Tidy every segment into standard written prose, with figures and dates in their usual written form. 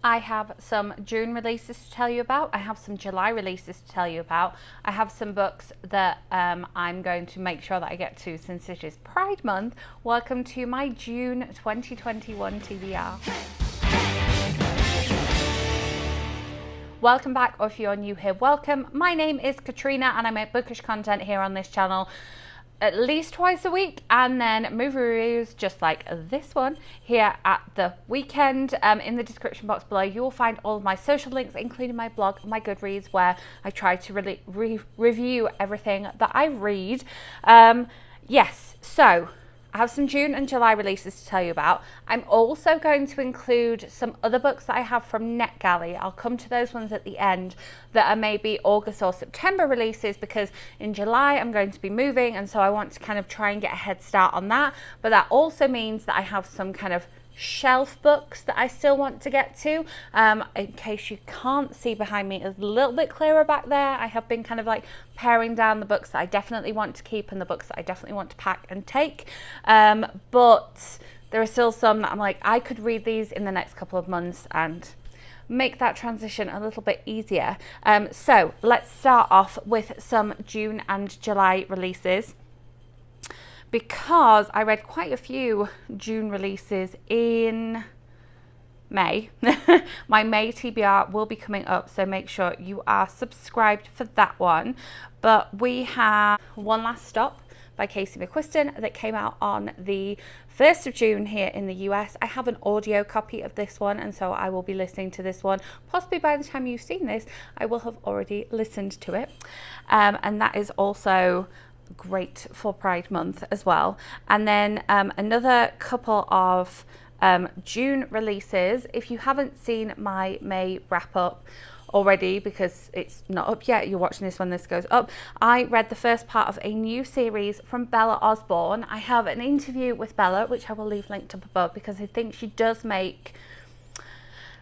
I have some June releases to tell you about. I have some July releases to tell you about. I have some books that I'm going to make sure that I get to since it is Pride Month. Welcome to my June 2021 TBR. Welcome back, or if you're new here, welcome. My name is Katrina and I make bookish content here on this channel at least twice a week, and then movie reviews just like this one here at the weekend. In the description box below you will find all of my social links, including my blog, my Goodreads, where I try to really review everything that I read. Yes, so I have some June and July releases to tell you about. I'm also going to include some other books that I have from NetGalley. I'll come to those ones at the end that are maybe August or September releases, because in July I'm going to be moving, and so I want to kind of try and get a head start on that. But that also means that I have some kind of shelf books that I still want to get to. In case you can't see behind me, it's a little bit clearer back there. I have been kind of like paring down the books that I definitely want to keep and the books that I definitely want to pack and take. But there are still some that I'm like, I could read these in the next couple of months and make that transition a little bit easier. So let's start off with some June and July releases, because I read quite a few June releases in May. My May TBR will be coming up, so make sure you are subscribed for that one. But we have One Last Stop by Casey McQuiston that came out on the 1st of June here in the US. I have an audio copy of this one, and so I will be listening to this one. Possibly by the time you've seen this, I will have already listened to it. And that is also great for Pride Month as well. And then another couple of June releases. If you haven't seen my May wrap up already, because it's not up yet, you're watching this when this goes up, I read the first part of a new series from Bella Osborne. I have an interview with Bella, which I will leave linked up above, because I think she does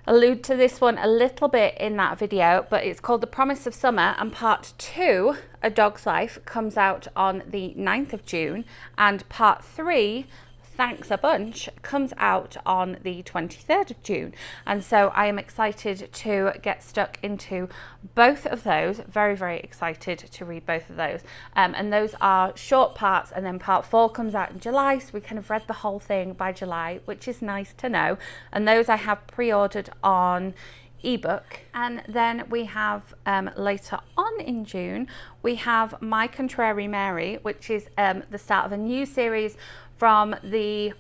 allude to this one a little bit in that video. But it's called The Promise of Summer, and part 2, A Dog's Life, comes out on the 9th of June, and part 3, Thanks a Bunch, comes out on the 23rd of June. And so I am excited to get stuck into both of those. Very, very excited to read both of those. And those are short parts, and then part 4 comes out in July, so we kind of read the whole thing by July, which is nice to know. And those I have pre-ordered on ebook. And then we have later on in June, we have My Contrary Mary, which is the start of a new series from the,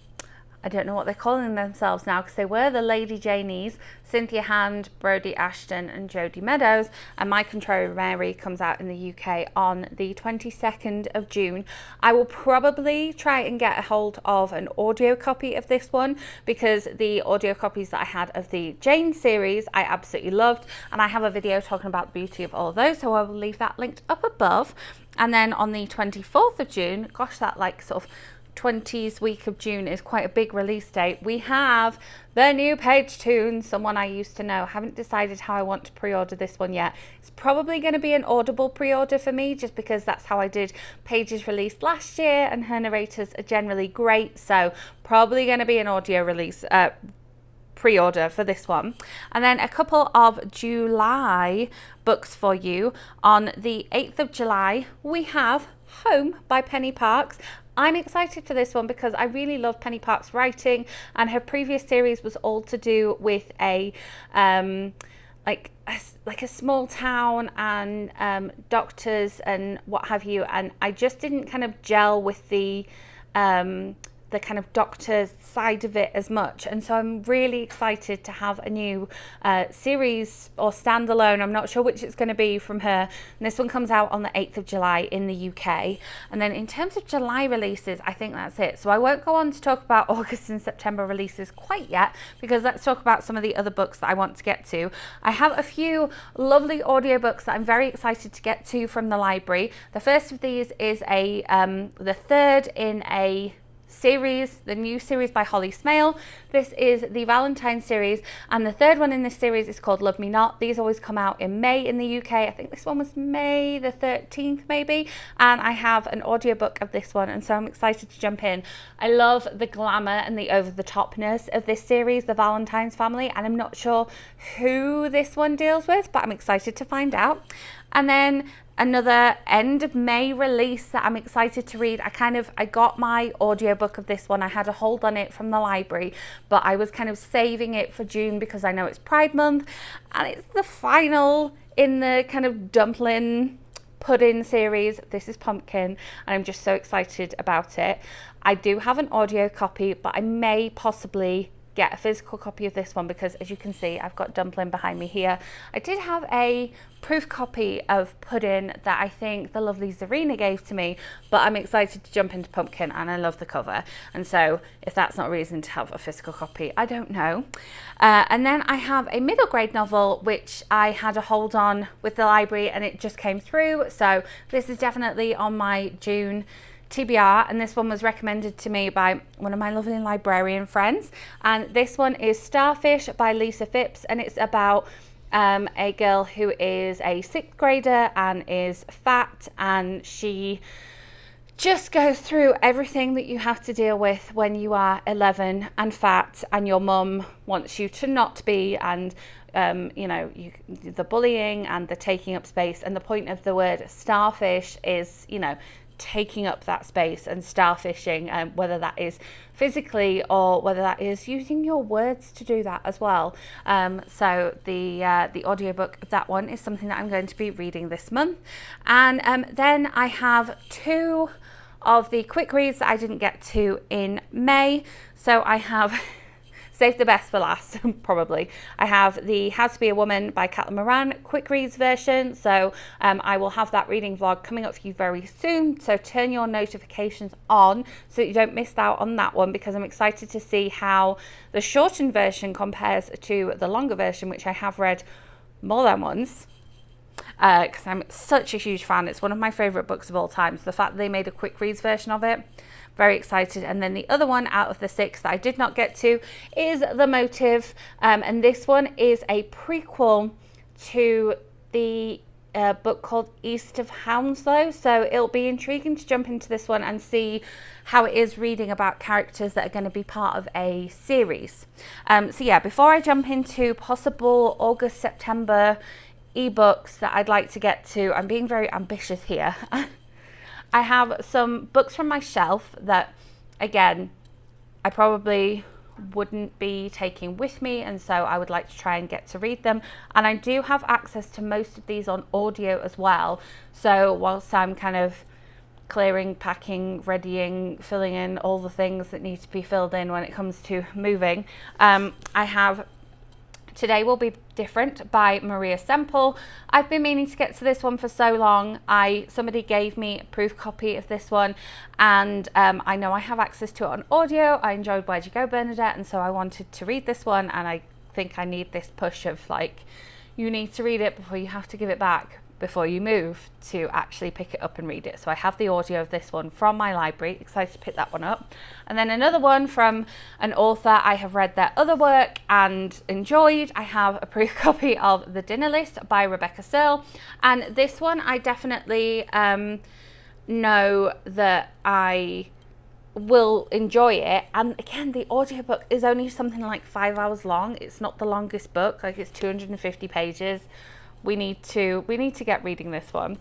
I don't know what they're calling themselves now, because they were the Lady Janies, Cynthia Hand, Brodi, Ashton and Jodi Meadows. And My Contrary Mary comes out in the UK on the 22nd of June. I will probably try and get a hold of an audio copy of this one, because the audio copies that I had of the Jane series I absolutely loved, and I have a video talking about the beauty of all of those, so I will leave that linked up above. And then on the 24th of June, gosh, that like sort of 20s week of June is quite a big release date. We have the new Paige Toon, someone I used to know. Haven't decided how I want to pre-order this one yet. It's probably going to be an Audible pre-order for me, just because that's how I did Paige's release last year, and her narrators are generally great, so probably going to be an audio release pre-order for this one. And then a couple of July books for you. On the 8th of July we have Home by Penny Parks. I'm excited for this one because I really love Penny Parks' writing, and her previous series was all to do with a like a small town and doctors and what have you, and I just didn't kind of gel with the kind of doctor side of it as much. And so I'm really excited to have a new series or standalone, I'm not sure which it's going to be, from her. And this one comes out on the 8th of July in the UK. And then in terms of July releases, I think that's it. So I won't go on to talk about August and September releases quite yet, because let's talk about some of the other books that I want to get to. I have a few lovely audiobooks that I'm very excited to get to from the library. The first of these is the third in a series, the new series by Holly Smale. This is the Valentines series, and the third one in this series is called Love Me Not. These always come out in May in the UK. I think this one was May the 13th maybe, and I have an audiobook of this one, and so I'm excited to jump in. I love the glamour and the over-the-topness of this series, the Valentines family, and I'm not sure who this one deals with, but I'm excited to find out. And then another end of May release that I'm excited to read. I got my audiobook of this one. I had a hold on it from the library, but I was kind of saving it for June because I know it's Pride Month, and it's the final in the kind of dumpling pudding series. This is Pumpkin, and I'm just so excited about it. I do have an audio copy, but I may possibly get a physical copy of this one because, as you can see, I've got Dumpling behind me here. I did have a proof copy of Pudding that I think the lovely Zevin gave to me, but I'm excited to jump into Pumpkin, and I love the cover, and so if that's not a reason to have a physical copy, I don't know. And then I have a middle grade novel which I had a hold on with the library, and it just came through, so this is definitely on my June TBR, and this one was recommended to me by one of my lovely librarian friends, and this one is Starfish by Lisa Phipps, and it's about a girl who is a 6th grader and is fat, and she just goes through everything that you have to deal with when you are 11 and fat and your mum wants you to not be, and the bullying and the taking up space, and the point of the word starfish is, taking up that space and starfishing, whether that is physically or whether that is using your words to do that as well. So the audiobook of that one is something that I'm going to be reading this month. And then I have 2 of the quick reads that I didn't get to in May. So I have saved the best for last, probably. I have the How to Be a Woman by Caitlin Moran quick reads version, so I will have that reading vlog coming up for you very soon, so turn your notifications on so that you don't miss out on that one, because I'm excited to see how the shortened version compares to the longer version, which I have read more than once. Because I'm such a huge fan. It's one of my favourite books of all time, so the fact that they made a quick reads version of it, very excited. And then the other one out of the 6 that I did not get to is The Motive, and this one is a prequel to the book called East of Hounslow, so it'll be intriguing to jump into this one and see how it is reading about characters that are going to be part of a series. So yeah, before I jump into possible August, September ebooks that I'd like to get to, I'm being very ambitious here. I have some books from my shelf that, again, I probably wouldn't be taking with me, and so I would like to try and get to read them. And I do have access to most of these on audio as well, so whilst I'm kind of clearing, packing, readying, filling in all the things that need to be filled in when it comes to moving, I have Today Will Be Different by Maria Semple. I've been meaning to get to this one for so long. Somebody gave me a proof copy of this one, and I know I have access to it on audio. I enjoyed Where'd You Go, Bernadette, and so I wanted to read this one, and I think I need this push of, like, you need to read it before you have to give it back before you move to actually pick it up and read it. So I have the audio of this one from my library, excited to pick that one up. And then another one from an author I have read their other work and enjoyed. I have a proof copy of The Dinner List by Rebecca Searle, and this one I definitely know that I will enjoy it. And again, the audiobook is only something like 5 hours long. It's not the longest book, like it's 250 pages. We need to get reading this one.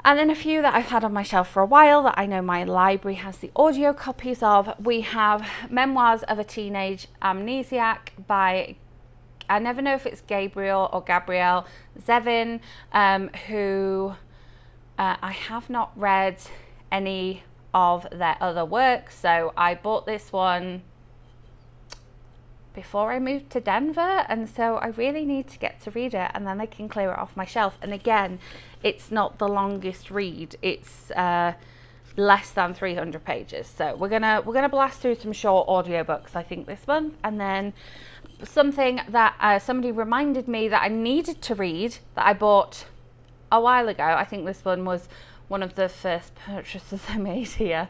And then a few that I've had on my shelf for a while that I know my library has the audio copies of. We have Memoirs of a Teenage Amnesiac by, I never know if it's Gabrielle or Gabrielle, Zevin, who I have not read any of their other work, so I bought this one before I moved to Denver, and so I really need to get to read it, and then I can clear it off my shelf. And again, it's not the longest read. It's less than 300 pages. So we're gonna blast through some short audiobooks, I think, this month. And then something that somebody reminded me that I needed to read that I bought a while ago. I think this one was one of the first purchases I made here.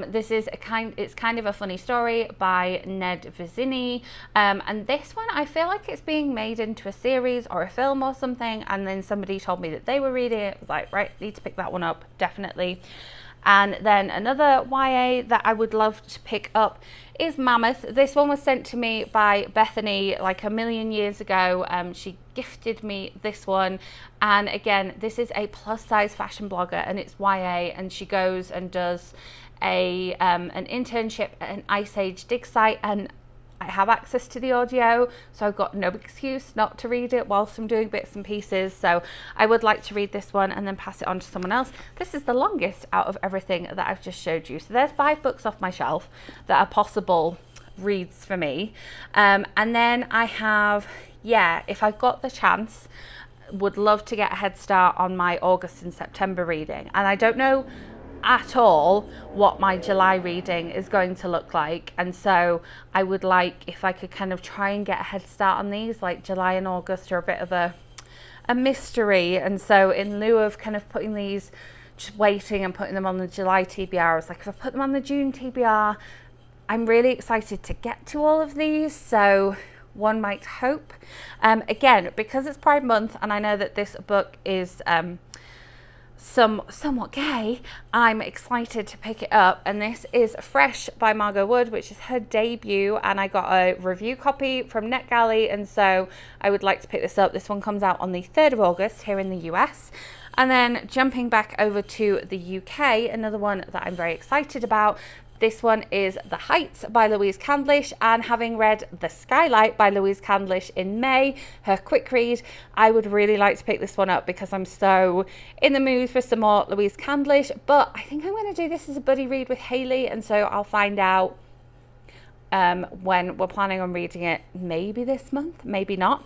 This is it's kind of a funny story by Ned Vizzini, and this one I feel like it's being made into a series or a film or something, and then somebody told me that they were reading it. I was like, right, need to pick that one up, definitely. And then another YA that I would love to pick up is Mammoth. This one was sent to me by Bethany like a million years ago. She gifted me this one, and again, this is a plus size fashion blogger, and it's YA, and she goes and does an internship at an Ice Age dig site, and I have access to the audio, so I've got no excuse not to read it whilst I'm doing bits and pieces. So I would like to read this one and then pass it on to someone else. This is the longest out of everything that I've just showed you. So there's 5 books off my shelf that are possible reads for me. And then I have, if I've got the chance, would love to get a head start on my August and September reading. And I don't know at all what my July reading is going to look like, and so I would like if I could kind of try and get a head start on these. Like July and August are a bit of a mystery, and so in lieu of kind of putting these, just waiting and putting them on the July TBR, I was like, if I put them on the June TBR, I'm really excited to get to all of these, so one might hope. Again, because it's Pride Month and I know that this book is somewhat gay, I'm excited to pick it up, and this is Fresh by Margot Wood, which is her debut, and I got a review copy from NetGalley, and so I would like to pick this up. This one comes out on the 3rd of August here in the US. And then jumping back over to the UK, another one that I'm very excited about. This one is The Heights by Louise Candlish, and having read The Skylight by Louise Candlish in May, her quick read, I would really like to pick this one up because I'm so in the mood for some more Louise Candlish, but I think I'm going to do this as a buddy read with Hayley, and so I'll find out when we're planning on reading it, maybe this month, maybe not.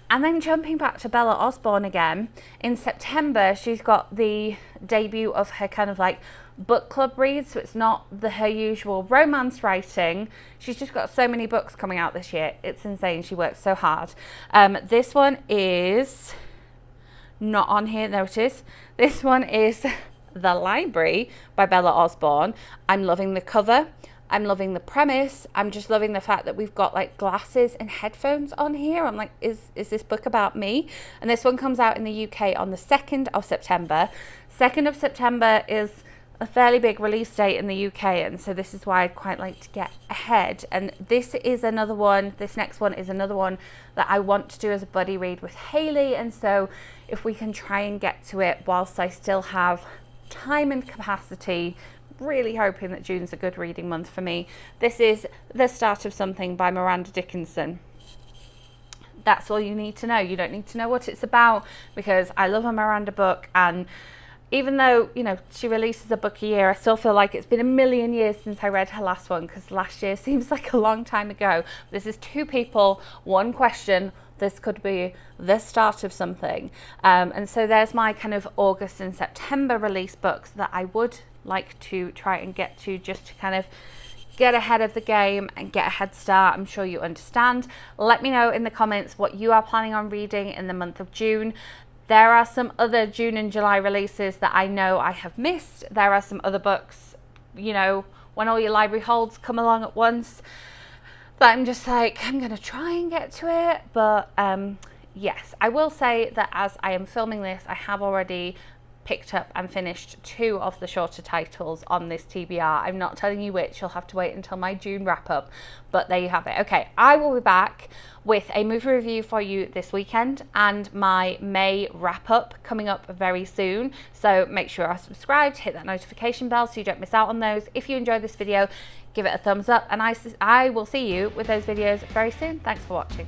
And then jumping back to Bella Osborne again, in September she's got the debut of her kind of like book club read, so it's not her usual romance writing. She's just got so many books coming out this year, it's insane. She works so hard. This one is not on here, no it is. This one is The Library by Bella Osborne. I'm loving the cover, I'm loving the premise, I'm just loving the fact that we've got like glasses and headphones on here. I'm like, is this book about me? And this one comes out in the UK on the 2nd of September. 2nd of September is a fairly big release date in the UK, and so this is why I'd quite like to get ahead. And this is another one, this next one is another one that I want to do as a buddy read with Hayley, and so if we can try and get to it whilst I still have time and capacity, really hoping that June's a good reading month for me. This is The Start of Something by Miranda Dickinson. That's all you need to know. You don't need to know what it's about, because I love a Miranda book, and even though, you know, she releases a book a year, I still feel like it's been a million years since I read her last one, because last year seems like a long time ago. This is 2 people, 1 question. This could be the start of something. And so there's my kind of August and September release books that I would like to try and get to, just to kind of get ahead of the game and get a head start. I'm sure you understand. Let me know in the comments what you are planning on reading in the month of June. There are some other June and July releases that I know I have missed. There are some other books, you know, when all your library holds come along at once, that I'm just like, I'm going to try and get to it. But yes, I will say that as I am filming this, I have already picked up and finished 2 of the shorter titles on this TBR. I'm not telling you which, you'll have to wait until my June wrap up, but there you have it. Okay, I will be back with a movie review for you this weekend and my May wrap up coming up very soon. So make sure you're subscribed, hit that notification bell so you don't miss out on those. If you enjoyed this video, give it a thumbs up, and I will see you with those videos very soon. Thanks for watching.